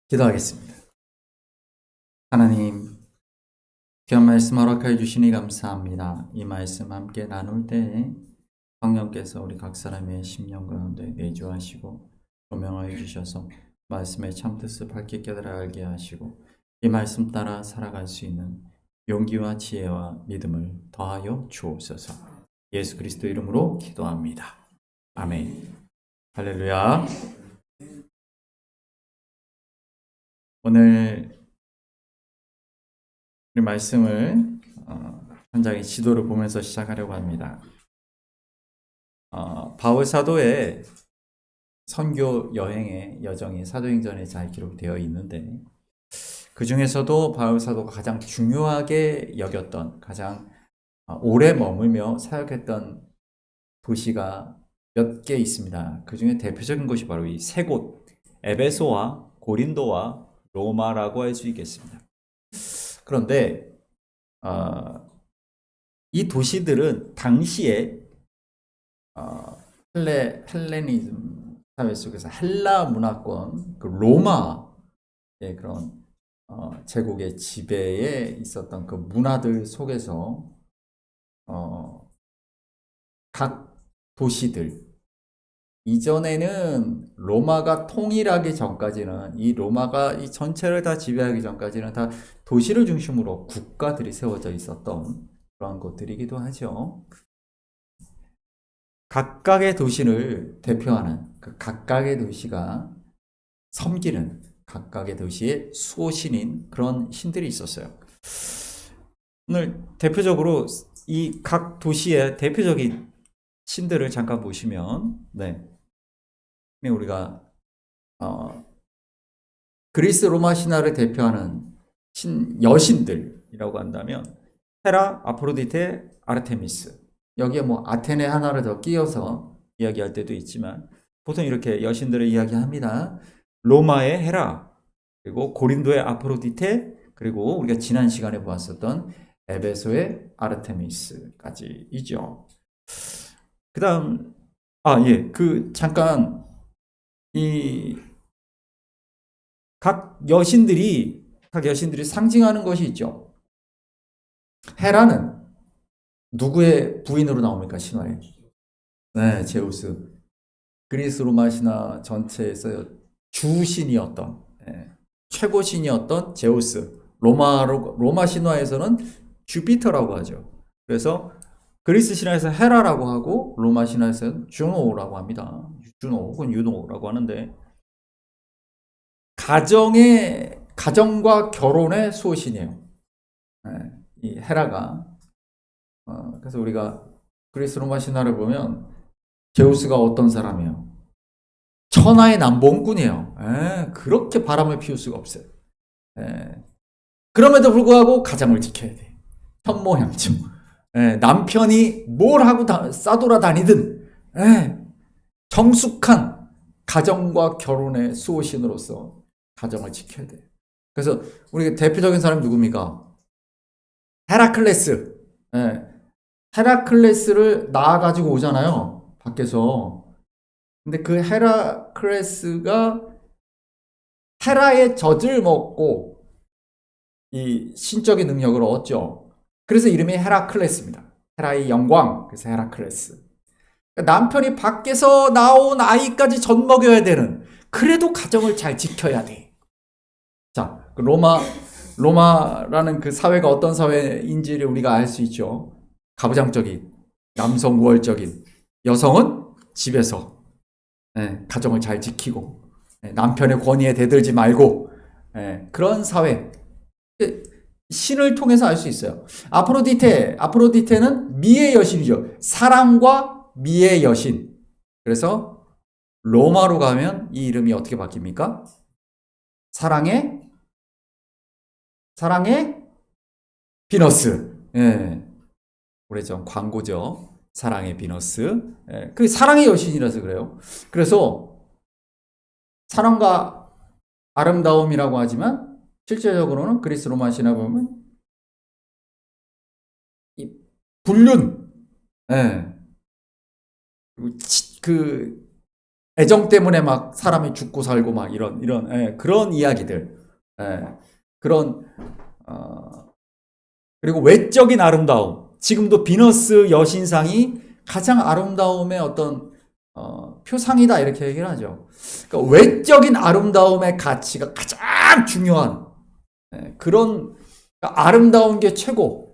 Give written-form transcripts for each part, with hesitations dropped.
기도하겠습니다. 하나님, 귀한 말씀 허락하여 주시니 감사합니다. 이 말씀 함께 나눌 때에 성령께서 우리 각 사람의 심령 가운데 내주하시고 조명하여 주셔서 말씀의 참뜻을 밝게 깨달아 알게 하시고 이 말씀 따라 살아갈 수 있는 용기와 지혜와 믿음을 더하여 주옵소서. 예수 그리스도 이름으로 기도합니다. 아멘. 할렐루야. 오늘 우리 말씀을 한 장의 지도를 보면서 시작하려고 합니다. 바울 사도의 선교 여행의 여정이 사도행전에 잘 기록되어 있는데 그 중에서도 바울 사도가 가장 중요하게 여겼던 가장 오래 머물며 사역했던 도시가 몇 개 있습니다. 그 중에 대표적인 곳이 바로 이 세 곳, 에베소와 고린도와 로마라고 할 수 있겠습니다. 그런데 이 도시들은 당시에 헬레니즘 사회 속에서 헬라 문화권, 그 로마의 그런 제국의 지배에 있었던 그 문화들 속에서 각 도시들, 이전에는 로마가 통일하기 전까지는 이 로마가 이 전체를 다 지배하기 전까지는 다 도시를 중심으로 국가들이 세워져 있었던 그런 곳들이기도 하죠. 각각의 도시를 대표하는 그 각각의 도시가 섬기는 각각의 도시의 수호신인 그런 신들이 있었어요. 오늘 대표적으로 이 각 도시의 대표적인 신들을 잠깐 보시면, 우리가 그리스 로마 신화를 대표하는 여신들이라고 한다면 헤라, 아프로디테, 아르테미스. 여기에 뭐 아테네 하나를 더 끼워서 이야기할 때도 있지만 보통 이렇게 여신들을 이야기합니다. 로마의 헤라, 그리고 고린도의 아프로디테, 그리고 우리가 지난 시간에 보았었던 에베소의 아르테미스까지이죠. 그 다음, 잠깐, 각 여신들이 상징하는 것이 있죠. 헤라는 누구의 부인으로 나옵니까, 신화에? 네, 제우스. 그리스 로마 신화 전체에서 주신이었던, 최고신이었던 제우스. 로마 신화에서는 주피터라고 하죠. 그래서 그리스 신화에서 헤라라고 하고 로마 신화에서는 주노라고 합니다. 주노 혹은 유노라고 하는데 가정과 결혼의 수호신이에요. 이 헤라가. 그래서 우리가 그리스 로마 신화를 보면 제우스가 어떤 사람이에요? 천하의 남봉꾼이에요. 그렇게 바람을 피울 수가 없어요. 그럼에도 불구하고 가정을 지켜야 돼. 현모양처. 남편이 뭘 하고 싸돌아다니든 정숙한 가정과 결혼의 수호신으로서 가정을 지켜야 돼요. 그래서 우리 대표적인 사람이 누굽니까? 헤라클레스. 헤라클레스를 낳아가지고 오잖아요. 밖에서. 근데 그 헤라클레스가 헤라의 젖을 먹고 이 신적인 능력을 얻죠. 그래서 이름이 헤라클레스입니다. 헤라의 영광. 그래서 헤라클레스. 남편이 밖에서 나온 아이까지 젖 먹여야 되는, 그래도 가정을 잘 지켜야 돼. 자, 로마라는 그 사회가 어떤 사회인지를 우리가 알 수 있죠. 가부장적인, 남성 우월적인, 여성은 집에서 가정을 잘 지키고 남편의 권위에 대들지 말고 그런 사회. 신을 통해서 알 수 있어요. 아프로디테는 미의 여신이죠. 사랑과 미의 여신. 그래서 로마로 가면 이 이름이 어떻게 바뀝니까? 사랑의 비너스. 오래전 광고죠. 사랑의 비너스. 그 사랑의 여신이라서 그래요. 그래서 사랑과 아름다움이라고 하지만 실제적으로는 그리스 로마 신화 보면 이 불륜, 그 애정 때문에 막 사람이 죽고 살고 막 이런 그런 이야기들. 그런 그리고 외적인 아름다움. 지금도 비너스 여신상이 가장 아름다움의 어떤 표상이다 이렇게 얘기를 하죠. 그러니까 외적인 아름다움의 가치가 가장 중요한 그런 그러니까 아름다운 게 최고.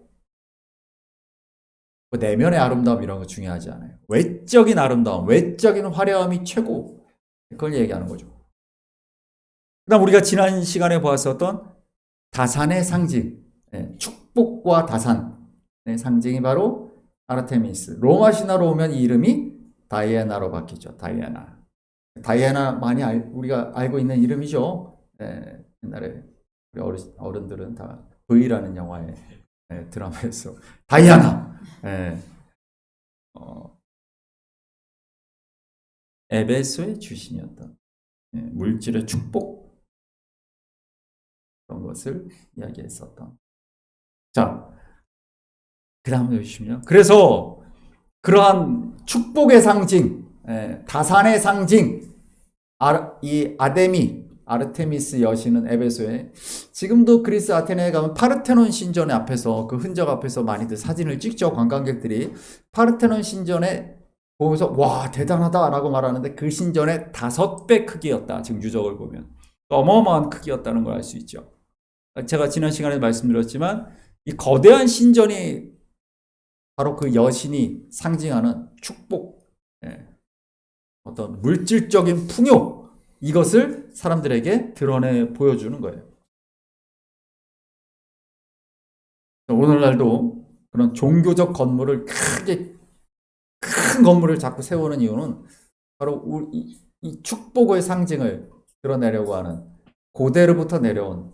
내면의 아름다움 이런 거 중요하지 않아요. 외적인 아름다움, 외적인 화려함이 최고. 그걸 얘기하는 거죠. 그다음 우리가 지난 시간에 보았었던 다산의 상징, 축복과 다산의 상징이 바로 아르테미스. 로마 신화로 오면 이 이름이 다이애나로 바뀌죠. 다이애나. 다이애나 많이 우리가 알고 있는 이름이죠. 옛날에 우리 어른들은 다 V라는 영화에 드라마에서 다이애나. 에베소의 주신이었던 물질의 축복 그런 것을 이야기했었던. 자, 그 다음에 보시면요. 그래서 그러한 축복의 상징, 다산의 상징, 이 아르테미스 여신은 에베소에 지금도 그리스 아테네에 가면 파르테논 신전의 앞에서 그 흔적 앞에서 많이들 사진을 찍죠. 관광객들이 파르테논 신전에 보면서 와 대단하다라고 말하는데 그 신전의 5배 크기였다. 지금 유적을 보면 어마어마한 크기였다는 걸 알 수 있죠. 제가 지난 시간에 말씀드렸지만 이 거대한 신전이 바로 그 여신이 상징하는 축복, 어떤 물질적인 풍요 이것을 사람들에게 드러내 보여주는 거예요. 오늘날도 그런 종교적 건물을 큰 건물을 자꾸 세우는 이유는 바로 이 축복의 상징을 드러내려고 하는 고대로부터 내려온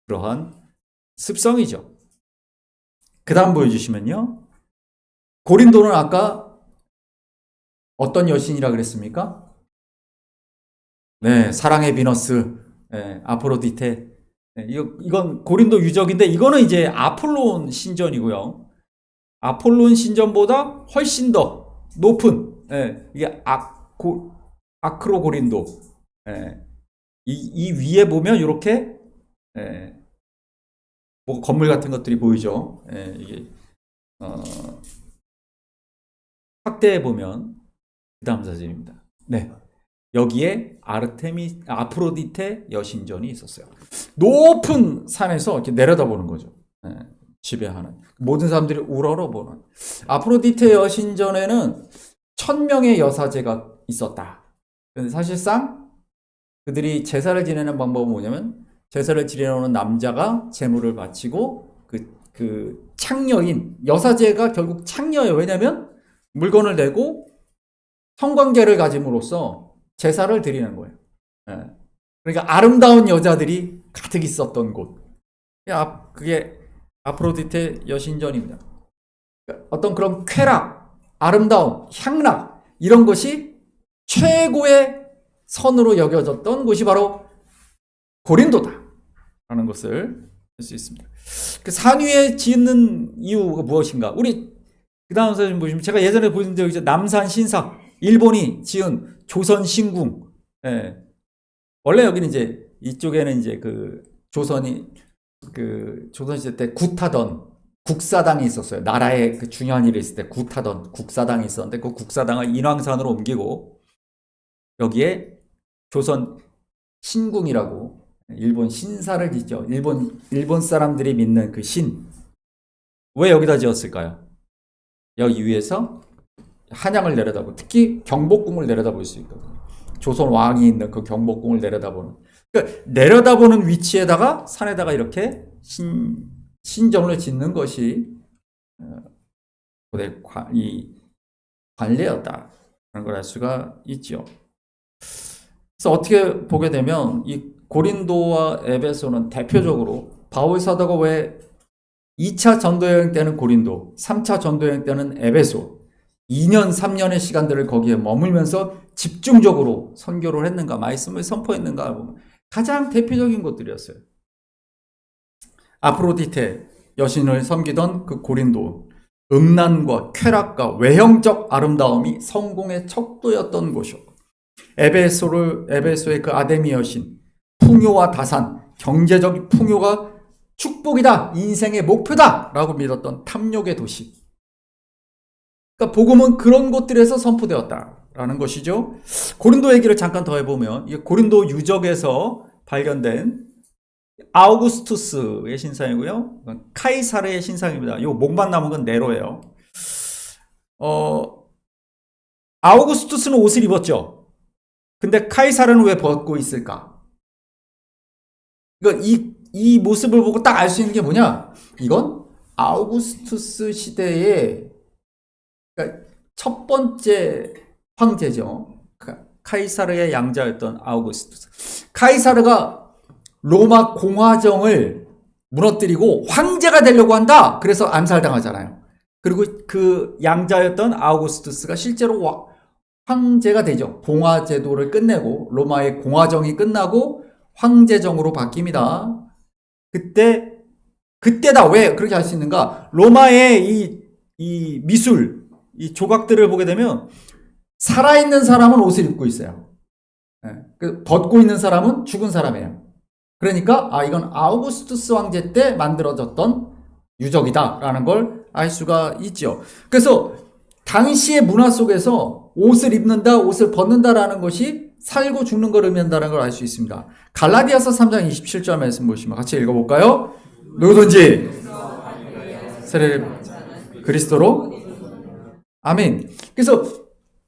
그러한 습성이죠. 그 다음 보여주시면요. 고린도는 아까 어떤 여신이라 그랬습니까? 네, 사랑의 비너스, 아프로디테. 이건 고린도 유적인데 이거는 이제 아폴론 신전이고요. 아폴론 신전보다 훨씬 더 높은 이게 아크로 고린도. 이 위에 보면 이렇게 뭐 건물 같은 것들이 보이죠. 이게 확대해 보면 그 다음 사진입니다. 네. 여기에 아프로디테 여신전이 있었어요. 높은 산에서 이렇게 내려다보는 거죠. 지배하는 모든 사람들이 우러러보는 아프로디테 여신전에는 1000명의 여사제가 있었다. 사실상 그들이 제사를 지내는 방법은 뭐냐면 제사를 지내는 남자가 제물을 바치고 그 창녀인 여사제가 결국 창녀예요. 왜냐하면 물건을 내고 성관계를 가짐으로써 제사를 드리는 거예요. 그러니까 아름다운 여자들이 가득 있었던 곳. 그게 아프로디테 여신전입니다. 어떤 그런 쾌락, 아름다움, 향락 이런 것이 최고의 선으로 여겨졌던 곳이 바로 고린도다라는 것을 알 수 있습니다. 그 산 위에 짓는 이유가 무엇인가? 우리 그 다음 사진 보시면 제가 예전에 보여준 적 있죠. 남산 신사 일본이 지은 조선 신궁. 원래 여기는 이제 이쪽에는 이제 그 조선이 그 조선시대 때 굿하던 국사당이 있었어요. 나라에 그 중요한 일이 있을 때 굿하던 국사당이 있었는데 그 국사당을 인왕산으로 옮기고 여기에 조선 신궁이라고 일본 신사를 짓죠. 일본 사람들이 믿는 그 신. 왜 여기다 지었을까요? 여기 위에서 한양을 내려다보고 특히 경복궁을 내려다볼 수 있거든요. 조선 왕이 있는 그 경복궁을 내려다보는. 그러니까 내려다보는 위치에다가 산에다가 이렇게 신전을 짓는 것이 고대 이 관례였다라는 걸 알 수가 있죠. 그래서 어떻게 보게 되면 이 고린도와 에베소는 대표적으로 바울 사도가 왜 2차 전도여행 때는 고린도, 3차 전도여행 때는 에베소 2년, 3년의 시간들을 거기에 머물면서 집중적으로 선교를 했는가, 말씀을 선포했는가 보면 가장 대표적인 것들이었어요. 아프로디테 여신을 섬기던 그 고린도, 음란과 쾌락과 외형적 아름다움이 성공의 척도였던 곳이었고, 에베소의 그 아데미 여신, 풍요와 다산, 경제적 풍요가 축복이다, 인생의 목표다 라고 믿었던 탐욕의 도시. 그러니까 복음은 그런 곳들에서 선포되었다라는 것이죠. 고린도 얘기를 잠깐 더 해보면, 이 고린도 유적에서 발견된 아우구스투스의 신상이고요, 카이사르의 신상입니다. 이 목만 남은 건 네로예요. 아우구스투스는 옷을 입었죠. 근데 카이사르는 왜 벗고 있을까? 그러니까 이 모습을 보고 딱 알 수 있는 게 뭐냐? 이건 아우구스투스 시대의, 그러니까 첫 번째 황제죠. 카이사르의 양자였던 아우구스투스. 카이사르가 로마 공화정을 무너뜨리고 황제가 되려고 한다. 그래서 암살당하잖아요. 그리고 그 양자였던 아우구스투스가 실제로 황제가 되죠. 공화 제도를 끝내고 로마의 공화정이 끝나고 황제정으로 바뀝니다. 그때다. 왜 그렇게 할 수 있는가? 로마의 이 미술, 이 조각들을 보게 되면 살아있는 사람은 옷을 입고 있어요. 벗고 있는 사람은 죽은 사람이에요. 그러니까 이건 아우구스투스 황제 때 만들어졌던 유적이다라는 걸 알 수가 있죠. 그래서 당시의 문화 속에서 옷을 입는다, 옷을 벗는다라는 것이 살고 죽는 걸 의미한다는 걸 알 수 있습니다. 갈라디아서 3장 27절 말씀 보시면 같이 읽어볼까요? 누구든지 세례를 그리스도로, 아멘. 그래서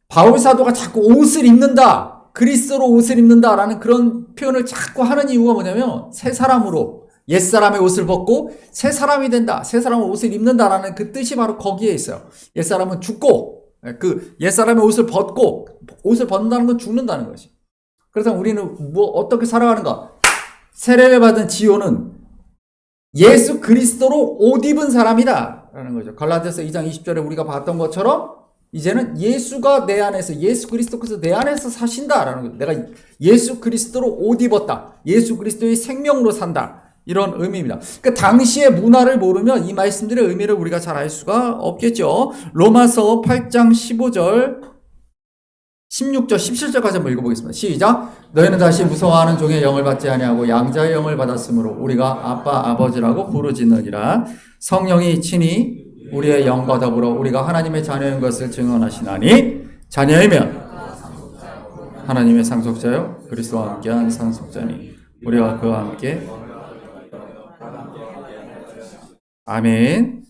바울 사도가 자꾸 옷을 입는다, 그리스도로 옷을 입는다라는 그런 표현을 자꾸 하는 이유가 뭐냐면, 새 사람으로, 옛사람의 옷을 벗고 새 사람이 된다, 새 사람은 옷을 입는다라는 그 뜻이 바로 거기에 있어요. 옛사람은 죽고, 그 옛사람의 옷을 벗고, 옷을 벗는다는 건 죽는다는 것이. 그래서 우리는 어떻게 살아가는가? 세례를 받은 지효는 예수 그리스도로 옷 입은 사람이다 라는 거죠. 갈라디아서 2장 20절에 우리가 봤던 것처럼 이제는 예수가 내 안에서, 예수 그리스도께서 내 안에서 사신다라는 거죠. 내가 예수 그리스도로 옷 입었다, 예수 그리스도의 생명으로 산다, 이런 의미입니다. 그러니까 당시의 문화를 모르면 이 말씀들의 의미를 우리가 잘 알 수가 없겠죠. 로마서 8장 15절, 16절, 17절까지 한번 읽어보겠습니다. 시작. 너희는 다시 무서워하는 종의 영을 받지 아니하고 양자의 영을 받았으므로 우리가 아빠 아버지라고 부르짖느니라. 성령이 친히 우리의 영과 더불어 우리가 하나님의 자녀인 것을 증언하시나니, 자녀이면 하나님의 상속자요 그리스도와 함께한 상속자니 우리와 그와 함께, 아멘.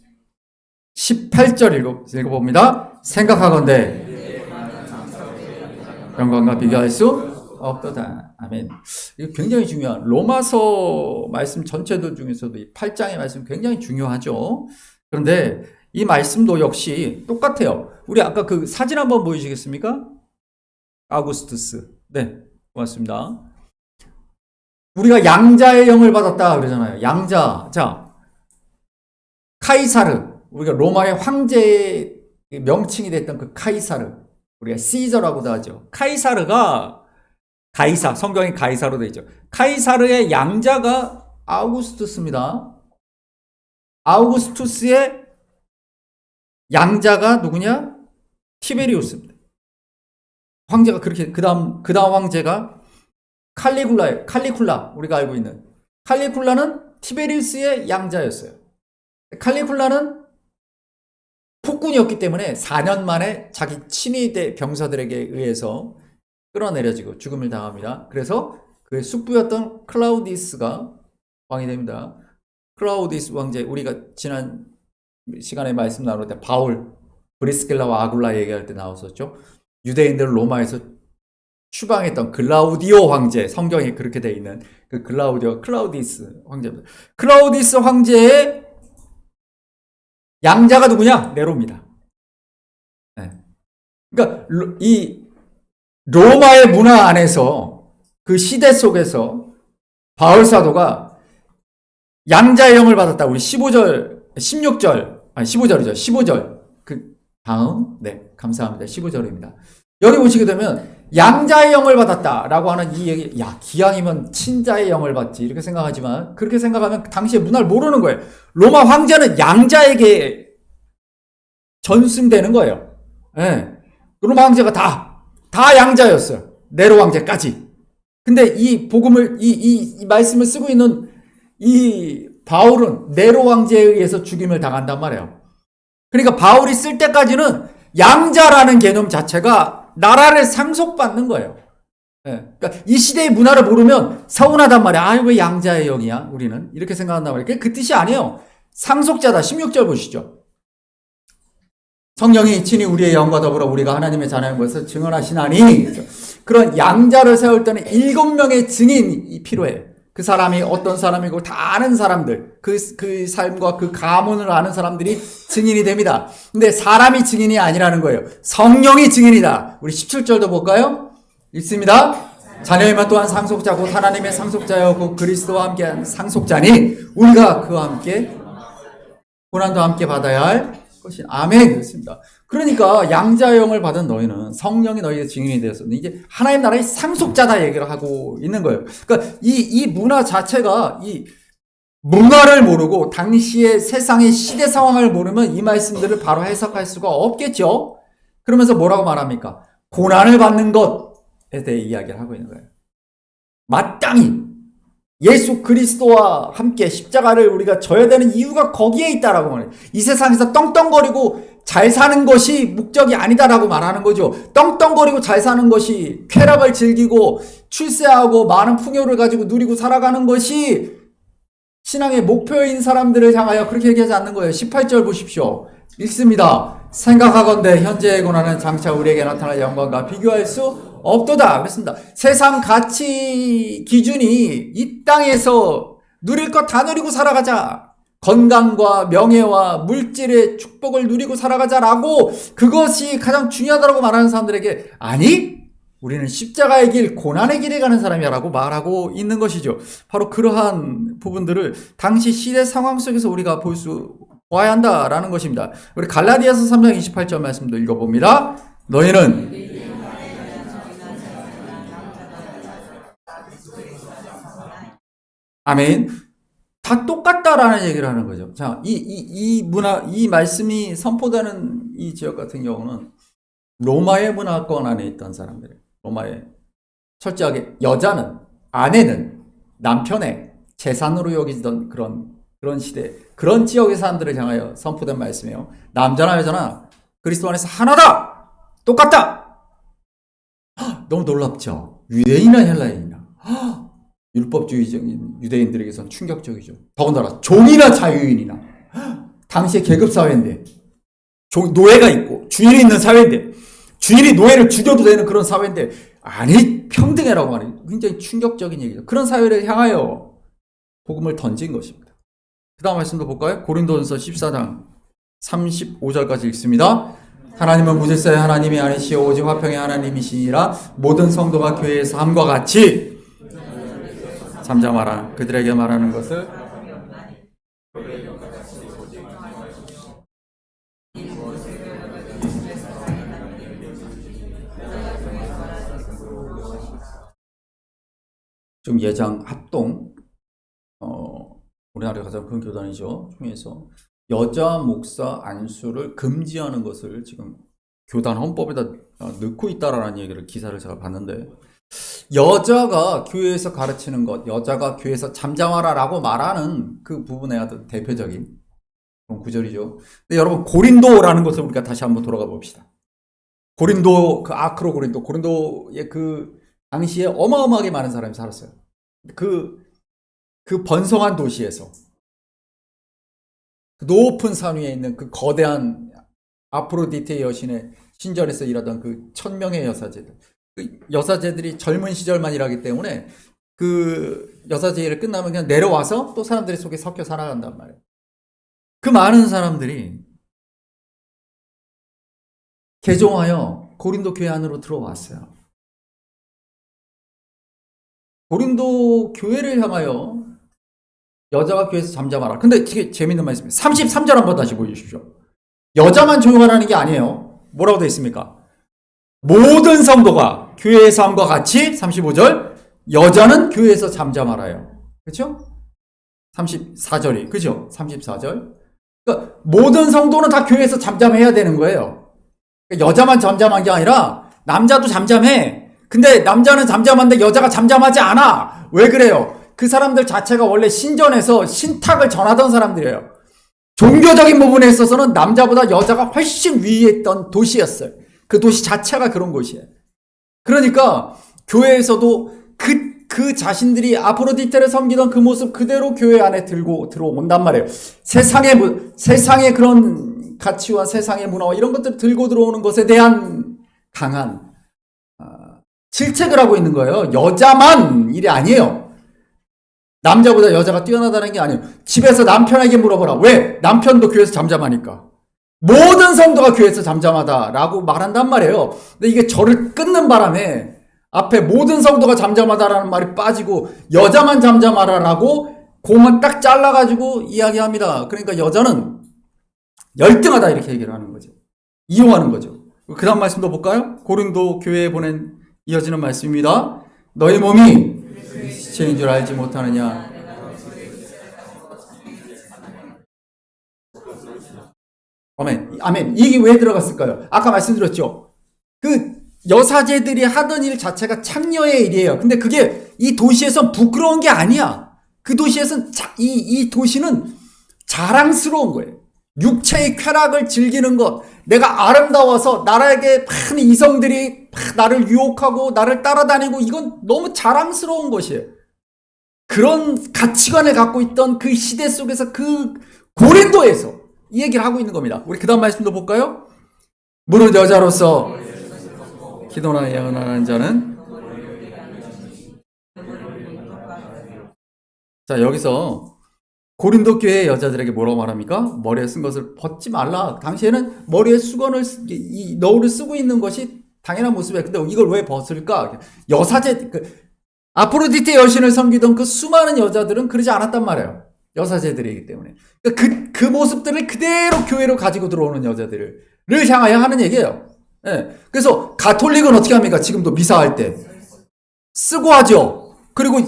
18절 읽어봅니다. 생각하건대 영광과 비교할 수 없도다. 아멘. 이거 굉장히 중요한, 로마서 말씀 전체들 중에서도 이 8장의 말씀 굉장히 중요하죠. 그런데 이 말씀도 역시 똑같아요. 우리 아까 그 사진 한번 보여주시겠습니까? 아우구스투스. 네, 고맙습니다. 우리가 양자의 영을 받았다 그러잖아요. 양자. 자, 카이사르, 우리가 로마의 황제의 명칭이 됐던 그 카이사르, 우리가 시저라고도 하죠. 카이사르가, 가이사, 성경에 가이사로 되어 있죠. 카이사르의 양자가 아우구스투스입니다. 아우구스투스의 양자가 누구냐? 티베리우스입니다. 황제가 그렇게, 그 다음 황제가 칼리쿨라, 우리가 알고 있는 칼리쿨라는 티베리우스의 양자였어요. 칼리쿨라는 폭군이었기 때문에 4년 만에 자기 친위 병사들에게 의해서 끌어내려지고 죽음을 당합니다. 그래서 그의 숙부였던 클라우디스가 왕이 됩니다. 클라우디스 왕제, 우리가 지난 시간에 말씀 나눌 때 바울, 브리스길라와 아굴라 얘기할 때 나왔었죠. 유대인들을 로마에서 추방했던 글라우디오 황제, 성경에 그렇게 되어 있는 그 클라우디스 황제입니다. 클라우디스 황제의 양자가 누구냐? 네로입니다. 네. 그러니까 이 로마의 문화 안에서, 그 시대 속에서 바울 사도가 양자의 영을 받았다. 우리 15절이죠. 15절. 그 다음, 네, 감사합니다. 15절입니다. 여기 보시게 되면 양자의 영을 받았다라고 하는 이 얘기, 야, 기왕이면 친자의 영을 받지, 이렇게 생각하지만, 그렇게 생각하면 당시의 문화를 모르는 거예요. 로마 황제는 양자에게 전승되는 거예요. 예. 로마 황제가 다 양자였어요. 네로 황제까지. 근데 이 복음을, 이 말씀을 쓰고 있는 이 바울은 네로 황제에 의해서 죽임을 당한단 말이에요. 그러니까 바울이 쓸 때까지는 양자라는 개념 자체가 나라를 상속받는 거예요. 예. 그러니까 이 시대의 문화를 모르면 서운하단 말이야. 아, 왜 양자의 영이야? 우리는 이렇게 생각한단 말이에요. 그 뜻이 아니에요. 상속자다. 16절 보시죠. 성령이 친히 우리의 영과 더불어 우리가 하나님의 자녀인 것을 증언하시나니, 그런 양자를 세울 때는 7명의 증인이 필요해요. 그 사람이 어떤 사람이고 다 아는 사람들, 그 삶과 그 가문을 아는 사람들이 증인이 됩니다. 근데 사람이 증인이 아니라는 거예요. 성령이 증인이다. 우리 17절도 볼까요? 읽습니다. 자녀이면 또한 상속자 곧 하나님의 상속자여 곧 그리스도와 함께한 상속자니 우리가 그와 함께 고난도 함께 받아야 할 것이 아멘. 그렇습니다. 그러니까 양자의 영을 받은 너희는 성령이 너희의 증인이 되었습니다. 이제 하나님 나라의 상속자다 얘기를 하고 있는 거예요. 그러니까 이 문화 자체가, 이 문화를 모르고 당시의 세상의 시대 상황을 모르면 이 말씀들을 바로 해석할 수가 없겠죠. 그러면서 뭐라고 말합니까? 고난을 받는 것에 대해 이야기를 하고 있는 거예요. 마땅히 예수 그리스도와 함께 십자가를 우리가 져야 되는 이유가 거기에 있다라고 말해요. 이 세상에서 떵떵거리고 잘 사는 것이 목적이 아니다라고 말하는 거죠. 떵떵거리고 잘 사는 것이, 쾌락을 즐기고 출세하고 많은 풍요를 가지고 누리고 살아가는 것이 신앙의 목표인 사람들을 향하여 그렇게 얘기하지 않는 거예요. 18절 보십시오. 읽습니다. 생각하건대 현재의 고난은 장차 우리에게 나타날 영광과 비교할 수 없도다. 그렇습니다. 세상 가치 기준이 이 땅에서 누릴 것 다 누리고 살아가자. 건강과 명예와 물질의 축복을 누리고 살아가자라고, 그것이 가장 중요하다고 말하는 사람들에게, 아니, 우리는 십자가의 길, 고난의 길에 가는 사람이라고 말하고 있는 것이죠. 바로 그러한 부분들을 당시 시대 상황 속에서 우리가 봐야 한다라는 것입니다. 우리 갈라디아서 3장 28절 말씀도 읽어봅니다. 너희는 아멘. 다 똑같다라는 얘기를 하는 거죠. 자, 이 문화, 이 말씀이 선포되는 이 지역 같은 경우는 로마의 문화권 안에 있던 사람들, 로마의 철저하게 여자는, 아내는 남편의 재산으로 여기던 그런 시대, 그런 지역의 사람들을 향하여 선포된 말씀이에요. 남자나 여자나 그리스도 안에서 하나다! 똑같다! 너무 놀랍죠? 유대인이나 헬라인이나. 율법주의적인 유대인들에게선 충격적이죠. 더군다나 종이나 자유인이나. 당시의 계급사회인데, 노예가 있고 주인이 있는 사회인데, 주인이 노예를 죽여도 되는 그런 사회인데, 아니, 평등해라고 말해요. 굉장히 충격적인 얘기죠. 그런 사회를 향하여 복음을 던진 것입니다. 그 다음 말씀도 볼까요? 고린도전서 14장 35절까지 읽습니다. 하나님은 무질서의 하나님이 아니시오 오직 화평의 하나님이시니라. 모든 성도가 교회의 삶과 같이 잠잠하라. 그들에게 말하는 것을 지금 예장 합동, 우리나라의 가장 큰 교단이죠. 중에서 여자 목사 안수를 금지하는 것을 지금 교단 헌법에다 넣고 있다라는 얘기를, 기사를 제가 봤는데, 여자가 교회에서 가르치는 것, 여자가 교회에서 잠잠하라라고 말하는 그 부분의 어떤 대표적인 그런 구절이죠. 근데 여러분, 고린도라는 것을 우리가 다시 한번 돌아가 봅시다. 고린도, 그 아크로 고린도의 그 당시에 어마어마하게 많은 사람이 살았어요. 그 번성한 도시에서, 그 높은 산 위에 있는 그 거대한 아프로디테 여신의 신전에서 일하던 그 1000명의 여사제들, 그 여사제들이 젊은 시절만 일하기 때문에 그 여사제 일을 끝나면 그냥 내려와서 또 사람들이 속에 섞여 살아간단 말이에요. 그 많은 사람들이 개종하여 고린도 교회 안으로 들어왔어요. 고린도 교회를 향하여 여자가 교회에서 잠잠하라. 근데 되게 재밌는 말씀이에요. 33절 한번 다시 보여주십시오. 여자만 조용하라는 게 아니에요. 뭐라고 되어 있습니까? 모든 성도가 교회의 삶과 같이, 35절, 여자는 교회에서 잠잠하라요. 그렇죠? 34절이, 그죠? 34절. 그러니까 모든 성도는 다 교회에서 잠잠해야 되는 거예요. 그러니까 여자만 잠잠한 게 아니라 남자도 잠잠해. 근데 남자는 잠잠한데 여자가 잠잠하지 않아. 왜 그래요? 그 사람들 자체가 원래 신전에서 신탁을 전하던 사람들이에요. 종교적인 부분에 있어서는 남자보다 여자가 훨씬 위에 있던 도시였어요. 그 도시 자체가 그런 곳이에요. 그러니까 교회에서도 그 자신들이 아프로디테를 섬기던 그 모습 그대로 교회 안에 들고 들어온단 말이에요. 세상의 그런 가치와 세상의 문화와 이런 것들을 들고 들어오는 것에 대한 강한 질책을 하고 있는 거예요. 여자만 일이 아니에요. 남자보다 여자가 뛰어나다는 게 아니에요. 집에서 남편에게 물어보라. 왜? 남편도 교회에서 잠잠하니까. 모든 성도가 교회에서 잠잠하다라고 말한단 말이에요. 근데 이게 저를 끊는 바람에 앞에 모든 성도가 잠잠하다라는 말이 빠지고 여자만 잠잠하라라고 공만 딱 잘라가지고 이야기합니다. 그러니까 여자는 열등하다 이렇게 얘기를 하는 거죠. 이용하는 거죠. 그 다음 말씀도 볼까요? 고린도 교회에 보낸 이어지는 말씀입니다. 너희 몸이 시체인 줄 알지 못하느냐. 아멘. 아멘. 이게 왜 들어갔을까요? 아까 말씀드렸죠. 그 여사제들이 하던 일 자체가 창녀의 일이에요. 근데 그게 이 도시에선 부끄러운 게 아니야. 그 도시에선 이 도시는 자랑스러운 거예요. 육체의 쾌락을 즐기는 것. 내가 아름다워서 나에게 많은 이성들이 나를 유혹하고 나를 따라다니고 이건 너무 자랑스러운 것이에요. 그런 가치관을 갖고 있던 그 시대 속에서 그 고린도에서 이 얘기를 하고 있는 겁니다. 우리 그 다음 말씀도 볼까요? 무릇 여자로서 기도나 예언하는 자는 자 여기서 고린도 교회 여자들에게 뭐라고 말합니까? 머리에 쓴 것을 벗지 말라. 당시에는 머리에 수건을 이 너울을 쓰고 있는 것이 당연한 모습이에요. 근데 이걸 왜 벗을까? 여사제 아프로디테 여신을 섬기던 그 수많은 여자들은 그러지 않았단 말이에요. 여사제들이기 때문에 그 모습들을 그대로 교회로 가지고 들어오는 여자들을 향하여 하는 얘기예요. 예. 그래서 가톨릭은 어떻게 합니까? 지금도 미사할 때 쓰고 하죠. 그리고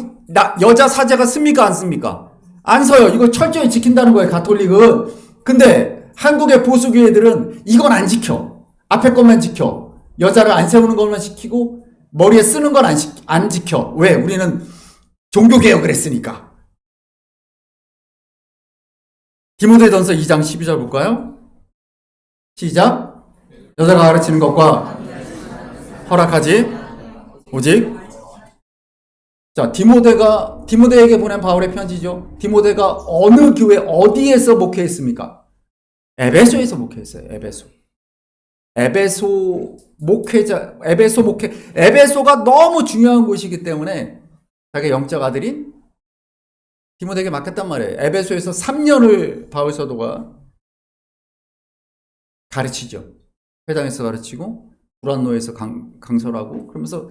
여자 사제가 씁니까? 안 씁니까? 안 서요. 이걸 철저히 지킨다는 거예요. 가톨릭은. 근데 한국의 보수교회들은 이건 안 지켜. 앞에 것만 지켜. 여자를 안 세우는 것만 지키고 머리에 쓰는 건 안 지켜. 왜? 우리는 종교개혁을 했으니까. 디모데전서 2장 12절 볼까요? 시작. 여자가 가르치는 것과 허락하지 오직 자 디모데에게 보낸 바울의 편지죠. 디모데가 어느 교회 어디에서 목회했습니까? 에베소에서 목회했어요. 에베소 목회 에베소가 너무 중요한 곳이기 때문에 자기 영적 아들인 디모데에게 맡겼단 말이에요. 에베소에서 3년을 바울 사도가 가르치죠. 회당에서 가르치고 두란노에서 강설하고 그러면서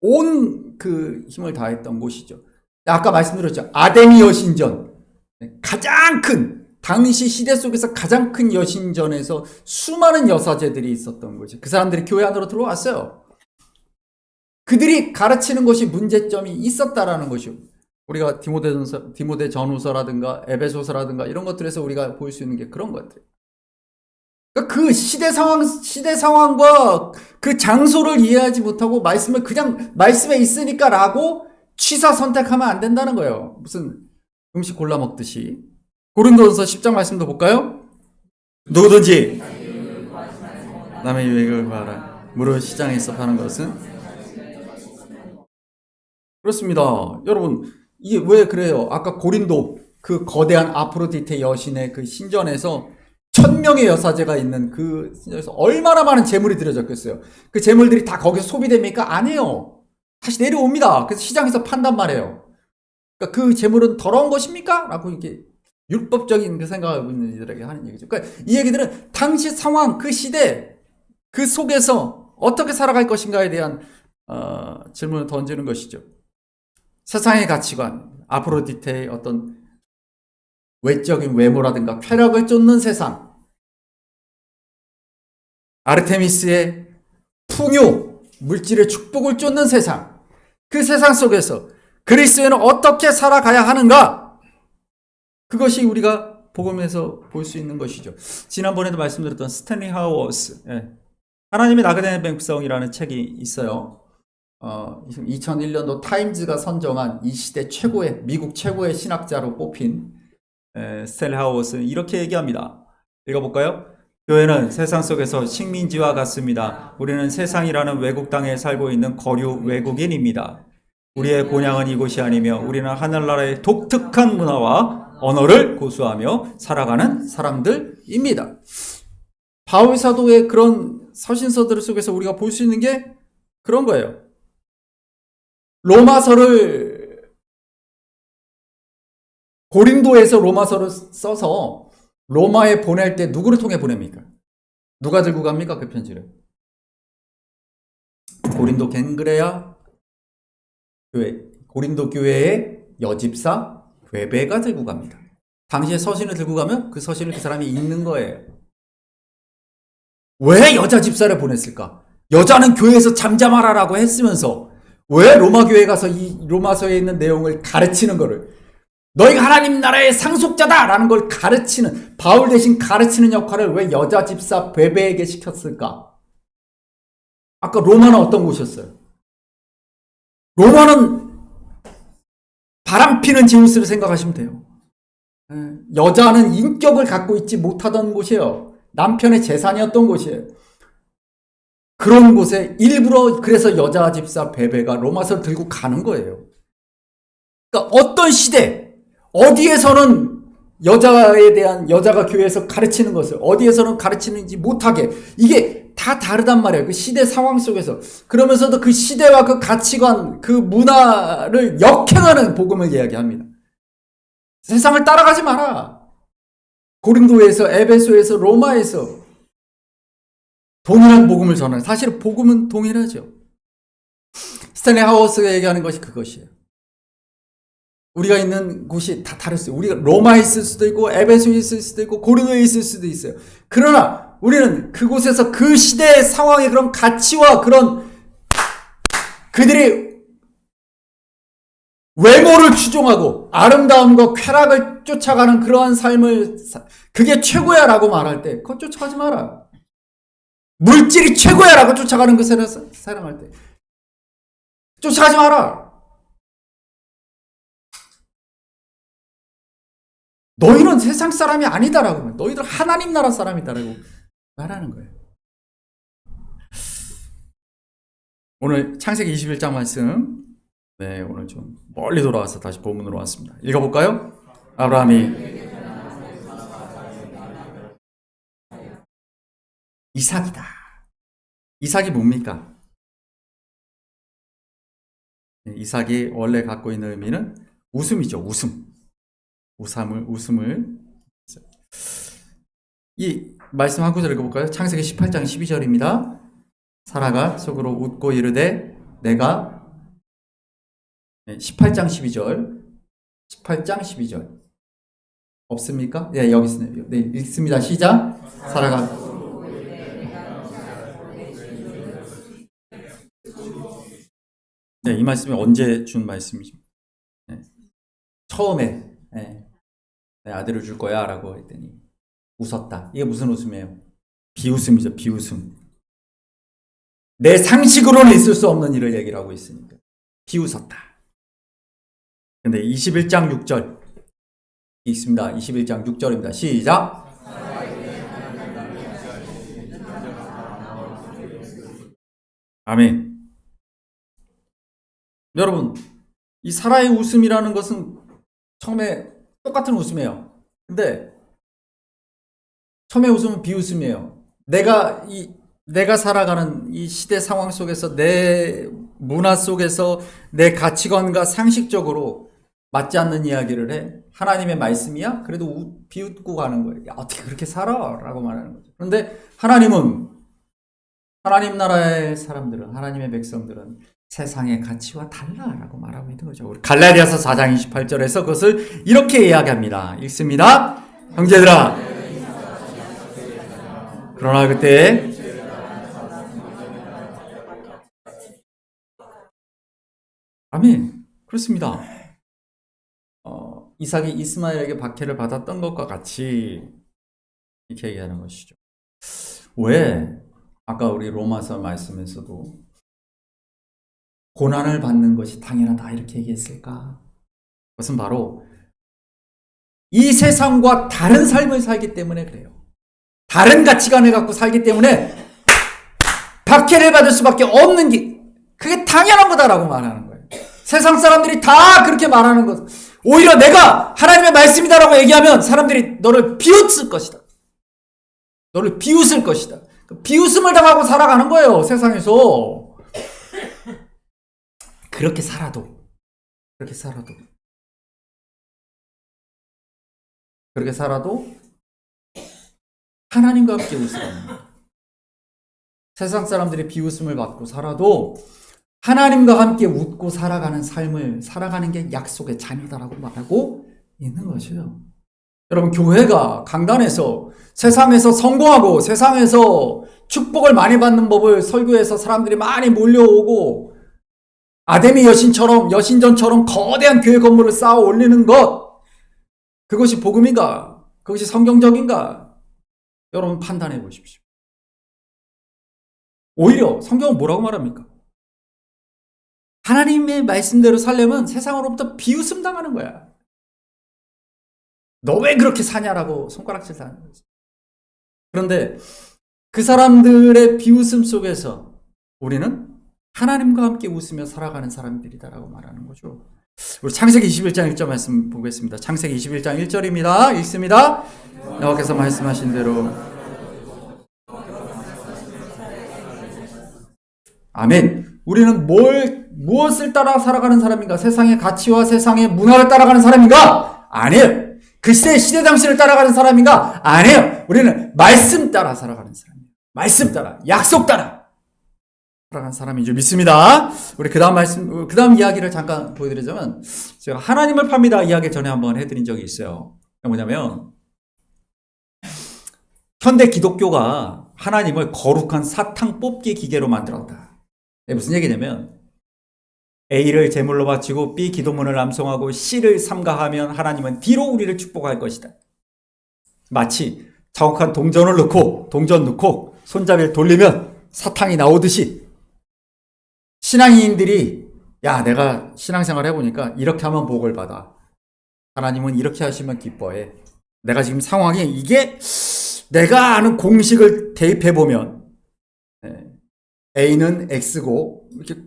온 그 힘을 다했던 곳이죠. 아까 말씀드렸죠. 아데미 여신전 가장 큰 당시 시대 속에서 가장 큰 여신전에서 수많은 여사제들이 있었던 거죠. 그 사람들이 교회 안으로 들어왔어요. 그들이 가르치는 것이 문제점이 있었다라는 것이요. 우리가 디모데 전후서라든가 에베소서라든가 이런 것들에서 우리가 볼 수 있는 게 그런 것들. 그 시대 상황과 그 장소를 이해하지 못하고 말씀을 그냥 말씀에 있으니까 라고 취사 선택하면 안 된다는 거예요. 무슨 음식 골라 먹듯이. 고린도전서 10장 말씀도 볼까요? 누구든지 남의 유익을 구하라. 무릇 시장에서 파는 것은 그렇습니다. 여러분 이게 왜 그래요? 아까 고린도 그 거대한 아프로디테 여신의 그 신전에서 1000명의 여사제가 있는 그 신전에서 얼마나 많은 재물이 들여졌겠어요. 그 재물들이 다 거기서 소비됩니까? 아니에요. 다시 내려옵니다. 그래서 시장에서 판단 말이에요. 그러니까 그 재물은 더러운 것입니까? 라고 이렇게 율법적인 그 생각을 하고 있는 이들에게 하는 얘기죠. 그러니까 이 얘기들은 당시 상황, 그 시대, 그 속에서 어떻게 살아갈 것인가에 대한 질문을 던지는 것이죠. 세상의 가치관, 아프로디테의 어떤 외적인 외모라든가 쾌락을 쫓는 세상, 아르테미스의 풍요, 물질의 축복을 쫓는 세상, 그 세상 속에서 그리스도인은 어떻게 살아가야 하는가? 그것이 우리가 복음에서 볼 수 있는 것이죠. 지난번에도 말씀드렸던 스탠리 하워스, 하나님의 나그네 백성이라는 책이 있어요. 2001년도 타임즈가 선정한 이 시대 최고의, 미국 최고의 신학자로 뽑힌 스탠리 하워스는 이렇게 얘기합니다. 읽어볼까요? 교회는 세상 속에서 식민지와 같습니다. 우리는 세상이라는 외국 땅에 살고 있는 거류 외국인입니다. 우리의 본향은 이곳이 아니며 우리는 하늘나라의 독특한 문화와 언어를 고수하며 살아가는 사람들입니다. 바울 사도의 그런 서신서들 속에서 우리가 볼 수 있는 게 그런 거예요. 고린도에서 로마서를 써서 로마에 보낼 때 누구를 통해 보냅니까? 누가 들고 갑니까? 그 편지를. 고린도 갱그레아 교회, 고린도 교회의 여집사 괴베가 들고 갑니다. 당시에 서신을 들고 가면 그 서신을 그 사람이 읽는 거예요. 왜 여자 집사를 보냈을까? 여자는 교회에서 잠잠하라라고 했으면서 왜 로마 교회에 가서 이 로마서에 있는 내용을 가르치는 거를, 너희가 하나님 나라의 상속자다라는 걸 가르치는, 바울 대신 가르치는 역할을 왜 여자 집사 베베에게 시켰을까? 아까 로마는 어떤 곳이었어요? 로마는 바람피는 제우스를 생각하시면 돼요. 여자는 인격을 갖고 있지 못하던 곳이에요. 남편의 재산이었던 곳이에요. 그런 곳에 일부러 그래서 여자 집사 베베가 로마서를 들고 가는 거예요. 그러니까 어떤 시대, 어디에서는 여자에 대한, 여자가 교회에서 가르치는 것을 어디에서는 가르치는지 못하게, 이게 다 다르단 말이에요. 그 시대 상황 속에서. 그러면서도 그 시대와 그 가치관, 그 문화를 역행하는 복음을 이야기합니다. 세상을 따라가지 마라. 고린도에서, 에베소에서, 로마에서 동일한 복음을 전하는, 사실 복음은 동일하죠. 스탠리 하워스가 얘기하는 것이 그것이에요. 우리가 있는 곳이 다 다를 수 있어요. 우리가 로마에 있을 수도 있고 에베소에 있을 수도 있고 고린도에 있을 수도 있어요. 그러나 우리는 그곳에서 그 시대의 상황의 그런 가치와 그런 그들의 외모를 추종하고 아름다움과 쾌락을 쫓아가는 그러한 삶을, 그게 최고야 라고 말할 때 그거 쫓아가지 마라. 물질이 최고야 라고 쫓아가는 그 사랑할 때 쫓아가지 마라. 너희는 세상 사람이 아니다라고, 너희들 하나님 나라 사람이다라고 말하는 거예요. 오늘 창세기 21장 말씀, 오늘 좀 멀리 돌아와서 다시 본문으로 왔습니다. 읽어볼까요? 아브라함이 이삭이다. 이삭이 뭡니까? 이삭이 원래 갖고 있는 의미는 웃음이죠. 웃음을. 이 말씀 한 구절 읽어볼까요? 창세기 18장 12절입니다. 사라가 속으로 웃고 이르되 내가, 18장 12절. 18장 12절. 없습니까? 네, 여기 있습니다. 네, 읽습니다. 시작. 사라가 이 말씀이 언제 준 말씀이죠? 처음에 내 아들을 줄 거야 라고 했더니 웃었다. 이게 무슨 웃음이에요? 비웃음이죠. 비웃음. 내 상식으로는 있을 수 없는 일을 얘기를 하고 있으니까 비웃었다. 근데 21장 6절 있습니다. 21장 6절입니다. 시작. 아멘. 여러분, 이 사라의 웃음이라는 것은 처음에 똑같은 웃음이에요. 근데 처음에 웃음은 비웃음이에요. 내가 살아가는 이 시대 상황 속에서, 내 문화 속에서 내 가치관과 상식적으로 맞지 않는 이야기를 해. 하나님의 말씀이야? 그래도 비웃고 가는 거예요. 야, 어떻게 그렇게 살아? 라고 말하는 거죠. 그런데 하나님은, 하나님 나라의 사람들은, 하나님의 백성들은 세상의 가치와 달라라고 말하고 있는 거죠. 우리 갈라디아서 4장 28절에서 그것을 이렇게 이야기합니다. 읽습니다. 형제들아, 그러나 그때 아멘. 그렇습니다. 이삭이 이스마엘에게 박해를 받았던 것과 같이 이렇게 얘기하는 것이죠. 왜 아까 우리 로마서 말씀에서도 고난을 받는 것이 당연하다 이렇게 얘기했을까? 그것은 바로 이 세상과 다른 삶을 살기 때문에 그래요. 다른 가치관을 갖고 살기 때문에 박해를 받을 수밖에 없는 게 그게 당연한 거다라고 말하는 거예요. 세상 사람들이 다 그렇게 말하는 것. 오히려 내가 하나님의 말씀이다라고 얘기하면 사람들이 너를 비웃을 것이다. 너를 비웃을 것이다. 비웃음을 당하고 살아가는 거예요. 세상에서. 그렇게 살아도 하나님과 함께 웃으라는 거예요. 세상 사람들이 비웃음을 받고 살아도 하나님과 함께 웃고 살아가는 삶을 살아가는 게 약속의 자녀다라고 말하고 있는 것이죠. 여러분, 교회가 강단에서 세상에서 성공하고 세상에서 축복을 많이 받는 법을 설교해서 사람들이 많이 몰려오고 아데미 여신전처럼 거대한 교회 건물을 쌓아 올리는 것, 그것이 복음인가? 그것이 성경적인가? 여러분 판단해 보십시오. 오히려 성경은 뭐라고 말합니까? 하나님의 말씀대로 살려면 세상으로부터 비웃음 당하는 거야. 너 왜 그렇게 사냐라고 손가락질 하는 거지. 그런데 그 사람들의 비웃음 속에서 우리는 하나님과 함께 웃으며 살아가는 사람들이다라고 말하는 거죠. 우리 창세기 21장 1절 말씀 보겠습니다. 창세기 21장 1절입니다. 읽습니다. 여호와께서 말씀하신 대로. 아멘. 우리는 무엇을 따라 살아가는 사람인가? 세상의 가치와 세상의 문화를 따라가는 사람인가? 아니에요. 글쎄 시대 당시를 따라가는 사람인가? 아니에요. 우리는 말씀 따라 살아가는 사람이에요. 말씀 따라, 약속 따라 살아가는 사람인 줄 믿습니다. 우리 그 다음 이야기를 잠깐 보여드리자면, 제가 하나님을 팝니다 이야기 전에 한번 해드린 적이 있어요. 뭐냐면, 현대 기독교가 하나님을 거룩한 사탕 뽑기 기계로 만들었다. 무슨 얘기냐면, A를 제물로 바치고 B 기도문을 암송하고 C를 삼가하면 하나님은 D로 우리를 축복할 것이다. 마치 정확한 동전 넣고 손잡이를 돌리면 사탕이 나오듯이 신앙인들이 내가 신앙생활 해보니까 이렇게 하면 복을 받아. 하나님은 이렇게 하시면 기뻐해. 내가 지금 상황이 이게 내가 아는 공식을 대입해보면 A는 X고 이렇게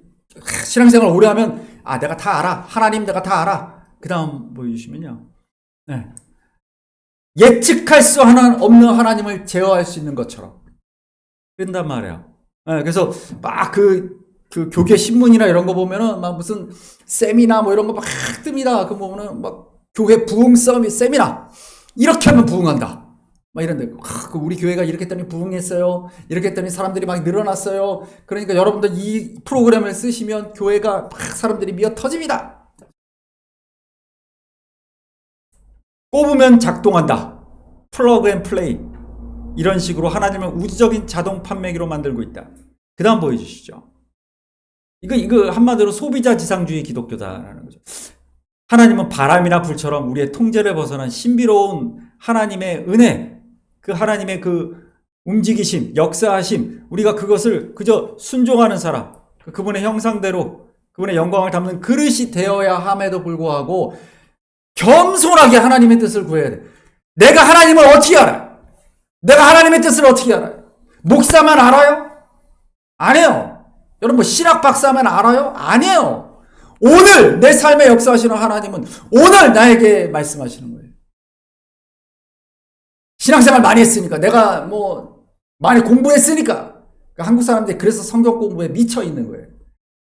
신앙생활 오래 하면 내가 다 알아. 하나님 내가 다 알아. 그 다음 보여주시면요. 예측할 수 없는 하나님을 제어할 수 있는 것처럼 그런단 말이야. 그래서 막 그 교계 신문이나 이런 거 보면은 막 무슨 세미나 뭐 이런 거 막 뜹니다. 그 보면은 막 교회 부흥 세미나 이렇게 하면 부흥한다. 막 이런데 우리 교회가 이렇게 했더니 부흥했어요. 이렇게 했더니 사람들이 막 늘어났어요. 그러니까 여러분들 이 프로그램을 쓰시면 교회가 막 사람들이 미어 터집니다. 꼽으면 작동한다. 플러그 앤 플레이. 이런 식으로 하나님을 우주적인 자동 판매기로 만들고 있다. 그 다음 보여주시죠. 이거 한마디로 소비자 지상주의 기독교다라는 거죠. 하나님은 바람이나 불처럼 우리의 통제를 벗어난 신비로운 하나님의 은혜, 그 하나님의 그 움직이심, 역사하심, 우리가 그것을 그저 순종하는 사람, 그분의 형상대로 그분의 영광을 담는 그릇이 되어야 함에도 불구하고 겸손하게 하나님의 뜻을 구해야 돼. 내가 하나님을 어떻게 알아? 내가 하나님의 뜻을 어떻게 알아요? 목사만 알아요? 아니에요. 여러분 신학 박사만 알아요? 아니에요. 오늘 내 삶에 역사하시는 하나님은 오늘 나에게 말씀하시는 거예요. 신앙생활 많이 했으니까, 내가 많이 공부했으니까, 한국 사람들이 그래서 성경 공부에 미쳐 있는 거예요.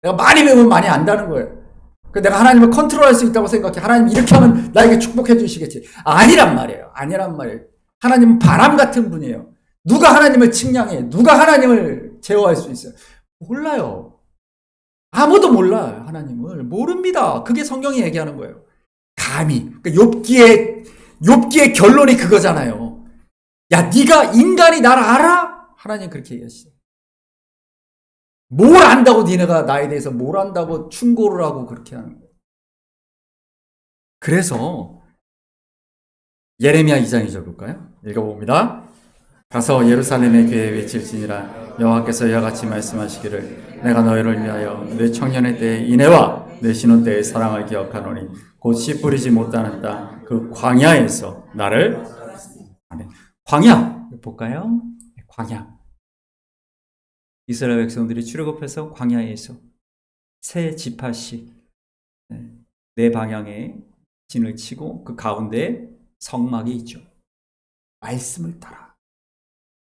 내가 많이 배우면 많이 안다는 거예요. 내가 하나님을 컨트롤할 수 있다고 생각해. 하나님 이렇게 하면 나에게 축복해 주시겠지. 아니란 말이에요. 하나님은 바람 같은 분이에요. 누가 하나님을 측량해? 누가 하나님을 제어할 수 있어요? 몰라요. 아무도 몰라요. 하나님을 모릅니다. 그게 성경이 얘기하는 거예요. 감히. 욥기의 결론이 그거잖아요. 네가 인간이 나를 알아? 하나님 그렇게 얘기하시죠. 뭘 안다고 니네가 나에 대해서 뭘 안다고 충고를 하고 그렇게 하는 거예요. 그래서 예레미야 2장 2절 볼까요? 읽어봅니다. 가서 예루살렘의 교회에 외칠지니라 여호와께서 이와 같이 말씀하시기를 내가 너희를 위하여 내 청년의 때의 인애와 내 신혼 때의 사랑을 기억하노니 곧 씨 뿌리지 못하는 땅 그 광야에서 나를 아멘. 광야 볼까요? 광야. 이스라엘 백성들이 출애굽해서 광야에서 세 지파씩 네 방향에 진을 치고 그 가운데 성막이 있죠. 말씀을 따라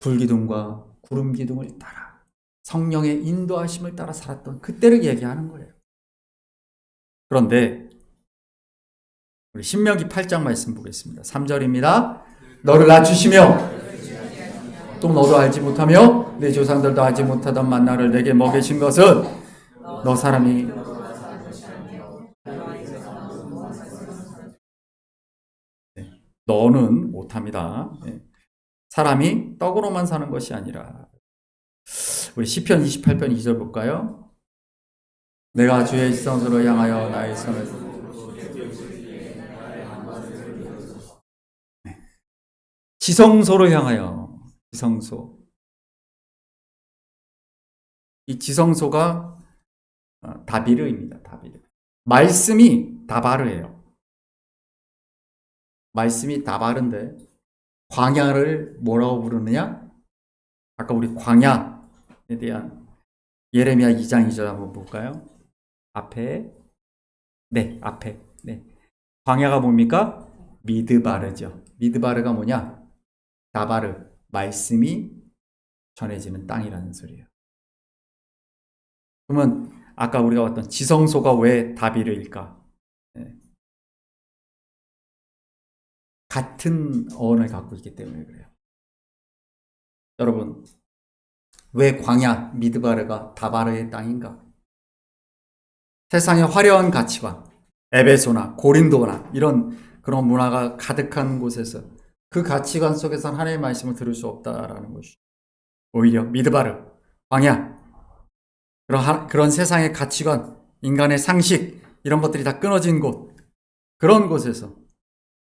불기둥과 구름기둥을 따라 성령의 인도하심을 따라 살았던 그때를 얘기하는 거예요. 그런데 우리 신명기 8장 말씀 보겠습니다. 3절입니다. 너를 낮추시며 또 너도 알지 못하며 내 조상들도 알지 못하던 만나를 내게 먹이신 것은 너 사람이 너는 못합니다. 사람이 떡으로만 사는 것이 아니라 우리 시편 28편 2절 볼까요? 내가 주의 지성소로 향하여 나의 손을 지성소로 향하여 지성소. 이 지성소가 다비르입니다. 다비르. 말씀이 다바르예요. 말씀이 다바르인데 광야를 뭐라고 부르느냐? 아까 우리 광야에 대한 예레미야 2장 2절 한번 볼까요? 앞에. 광야가 뭡니까? 미드바르죠. 미드바르가 뭐냐? 다바르, 말씀이 전해지는 땅이라는 소리예요. 그러면 아까 우리가 봤던 지성소가 왜 다비르일까? 같은 어원을 갖고 있기 때문에 그래요. 여러분, 왜 광야, 미드바르가 다바르의 땅인가? 세상의 화려한 가치관, 에베소나 고린도나 이런 그런 문화가 가득한 곳에서 그 가치관 속에서는 하나님의 말씀을 들을 수 없다라는 것이죠. 오히려 미드바르, 광야, 그런 세상의 가치관, 인간의 상식 이런 것들이 다 끊어진 곳, 그런 곳에서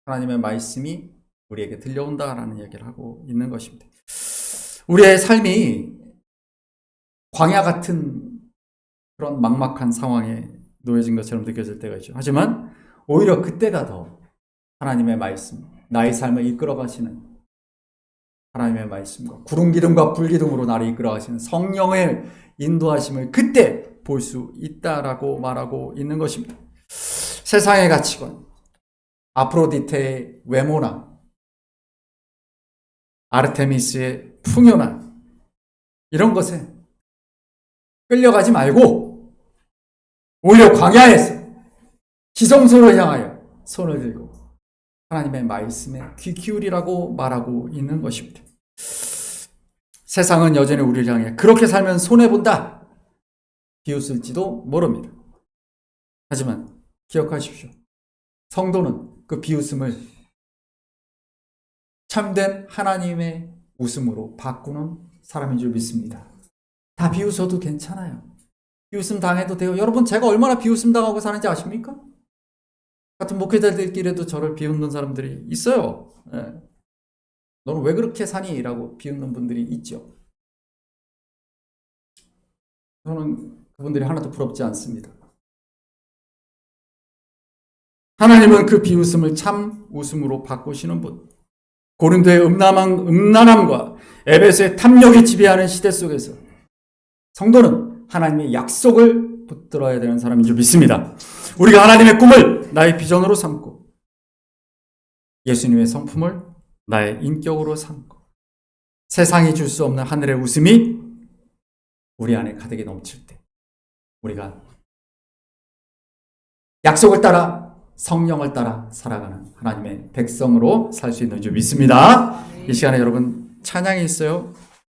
하나님의 말씀이 우리에게 들려온다라는 얘기를 하고 있는 것입니다. 우리의 삶이 광야 같은 그런 막막한 상황에 놓여진 것처럼 느껴질 때가 있죠. 하지만 오히려 그때가 더 하나님의 말씀, 나의 삶을 이끌어가시는 하나님의 말씀과 구름기둥과 불기둥으로 나를 이끌어가시는 성령의 인도하심을 그때 볼 수 있다라고 말하고 있는 것입니다. 세상의 가치관, 아프로디테의 외모나 아르테미스의 풍요나 이런 것에 끌려가지 말고 오히려 광야에서 지성소로 향하여 손을 들고 하나님의 말씀에 귀 기울이라고 말하고 있는 것입니다. 세상은 여전히 우리를 향해 그렇게 살면 손해본다 비웃을지도 모릅니다. 하지만 기억하십시오. 성도는 그 비웃음을 참된 하나님의 웃음으로 바꾸는 사람인 줄 믿습니다. 다 비웃어도 괜찮아요. 비웃음 당해도 돼요. 여러분, 제가 얼마나 비웃음 당하고 사는지 아십니까? 같은 목회자들끼리도 저를 비웃는 사람들이 있어요. 너는 왜 그렇게 사니? 라고 비웃는 분들이 있죠. 저는 그분들이 하나도 부럽지 않습니다. 하나님은 그 비웃음을 참 웃음으로 바꾸시는 분. 고린도의 음란함과 에베소의 탐욕이 지배하는 시대 속에서 성도는 하나님의 약속을 붙들어야 되는 사람인 줄 믿습니다. 우리가 하나님의 꿈을 나의 비전으로 삼고 예수님의 성품을 나의 인격으로 삼고 세상이 줄 수 없는 하늘의 웃음이 우리 안에 가득히 넘칠 때 우리가 약속을 따라 성령을 따라 살아가는 하나님의 백성으로 살 수 있는 줄 믿습니다. 이 시간에 여러분 찬양이 있어요.